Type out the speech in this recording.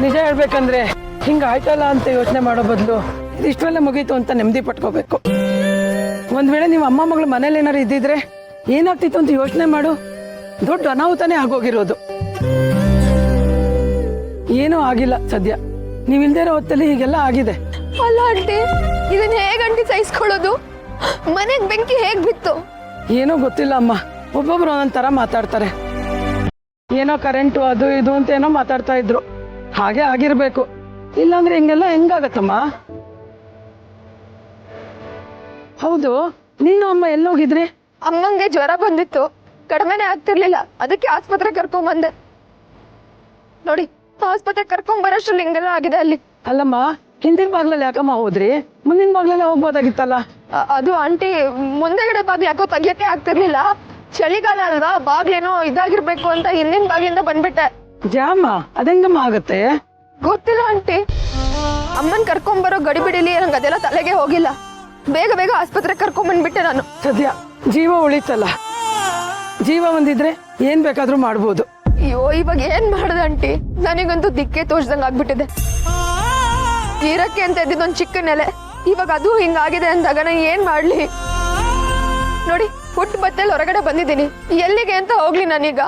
ನಿಜ ಹೇಳ್ಬೇಕಂದ್ರೆ ಹಿಂಗಾಯ್ತಲ್ಲ ಅಂತ ಯೋಚನೆ ಮಾಡೋ ಬದಲು ಇದಿಷ್ಟರಲ್ಲೇ ಮುಗೀತು ಅಂತ ನೆಮ್ಮದಿ ಪಟ್ಕೋಬೇಕು. ಒಂದ್ ವೇಳೆ ನೀವು ಅಮ್ಮ ಮಗಳು ಮನೇಲಿ ಏನಾರು ಇದ್ದಿದ್ರೆ ಏನಾಗ್ತಿತ್ತು ಅಂತ ಯೋಚನೆ ಮಾಡು. ದೊಡ್ಡ ಅನಾಹುತನೇ ಆಗೋಗಿರೋದು. ಏನೂ ಆಗಿಲ್ಲ ಸದ್ಯ. ನೀವಿಲ್ದೇ ಇರೋ ಹೊತ್ತಲ್ಲಿ ಹೀಗೆಲ್ಲ ಆಗಿದೆ. ಅಲ್ಲ ಆಂಟಿ, ಇದನ್ನ ಹೇಗಂಟಿ ಸಹಿಸ್ಕೊಳ್ಳೋದು? ಮನೆಗ್ ಬೆಂಕಿ ಹೇಗ್ ಬಿತ್ತು? ಏನೋ ಗೊತ್ತಿಲ್ಲ ಅಮ್ಮ, ಒಬ್ಬೊಬ್ರು ಒಂದೊಂದ್ ಮಾತಾಡ್ತಾರೆ. ಏನೋ ಕರೆಂಟು ಅದು ಇದು ಅಂತ ಏನೋ ಮಾತಾಡ್ತಾ ಇದ್ರು. ಹಾಗೆ ಆಗಿರ್ಬೇಕು, ಇಲ್ಲಾಂದ್ರೆ ಹಿಂಗೆಲ್ಲ ಹೆಂಗಾಗತ್ತಮ್ಮ? ಹೌದು, ನೀನು ಅಮ್ಮ ಎಲ್ಲೋಗಿದ್ರಿ? ಅಮ್ಮಂಗೆ ಜ್ವರ ಬಂದಿತ್ತು, ಕಡಿಮೆನೆ ಆಗ್ತಿರ್ಲಿಲ್ಲ, ಅದಕ್ಕೆ ಆಸ್ಪತ್ರೆ ಕರ್ಕೊಂಡ್ ಬಂದೆ. ನೋಡಿ, ಆಸ್ಪತ್ರೆ ಕರ್ಕೊಂಡ್ ಬರೋಷ್ಟ್ರಲ್ಲಿ ಹಿಂಗೆಲ್ಲ ಆಗಿದೆ ಅಲ್ಲಿ. ಅಲ್ಲಮ್ಮ, ಹಿಂದಿನ ಬಾಗ್ಲಲ್ಲಿ ಯಾಕಮ್ಮ ಹೋದ್ರಿ? ಮುಂದಿನ ಬಾಗ್ಲಲ್ಲೇ ಹೋಗ್ಬೋದಾಗಿತ್ತಲ್ಲ. ಅದು ಆಂಟಿ, ಮುಂದೆಗಡೆ ಬಾಗ್ಲು ಯಾಕೋ ತೆಗಿಯಕ್ಕೆ ಆಗ್ತಿರ್ಲಿಲ್ಲ. ಚಳಿಗಾಲ ಅಲ್ವಾ, ಬಾಗ್ಲೇನೋ ಇದಾಗಿರ್ಬೇಕು ಅಂತ ಹಿಂದಿನ ಬಾಗಿಲಿಂದ ಬಂದ್ಬಿಟ್ಟೆ. ಜಾಮ ಅದೆಂಗಮ್ಮ ಆಗತ್ತೆ? ಗೊತ್ತಿಲ್ಲ ಆಂಟಿ, ಅಮ್ಮನ್ ಕರ್ಕೊಂಡ್ ಬರೋ ಗಡಿಬಿಡಿಲಿ ನಂಗೆ ಅದೆಲ್ಲ ತಲೆಗೆ ಹೋಗಿಲ್ಲ. ಬೇಗ ಬೇಗ ಆಸ್ಪತ್ರೆ ಕರ್ಕೊಂಡ್ ಬಂದ್ಬಿಟ್ಟೆ ನಾನು. ಸದ್ಯ ಜೀವ ಉಳಿತಲ್ಲ. ಜೀವ ಒಂದಿದ್ರೆ ಏನ್ ಬೇಕಾದ್ರೂ ಮಾಡ್ಬೋದು. ಅಯ್ಯೋ, ಇವಾಗ ಏನ್ ಮಾಡ್ದೆ ಆಂಟಿ? ನನಗಂತೂ ದಿಕ್ಕೆ ತೋಚ್ದಂಗ್ ಆಗ್ಬಿಟ್ಟಿದೆ. ಇರಕ್ಕೆ ಅಂತ ಇದ್ದಿದ್ದೊಂದ್ ಚಿಕ್ಕ ನೆಲೆ, ಇವಾಗ ಅದು ಹಿಂಗಾಗಿದೆ ಅಂದಾಗ ನಾನು ಏನ್ ಮಾಡ್ಲಿ? ನೋಡಿ, ಹುಟ್ಟು ಬಟ್ಟೆಲ್ ಹೊರಗಡೆ ಬಂದಿದ್ದೀನಿ, ಎಲ್ಲಿಗೆ ಅಂತ ಹೋಗ್ಲಿ ನಾನೀಗ?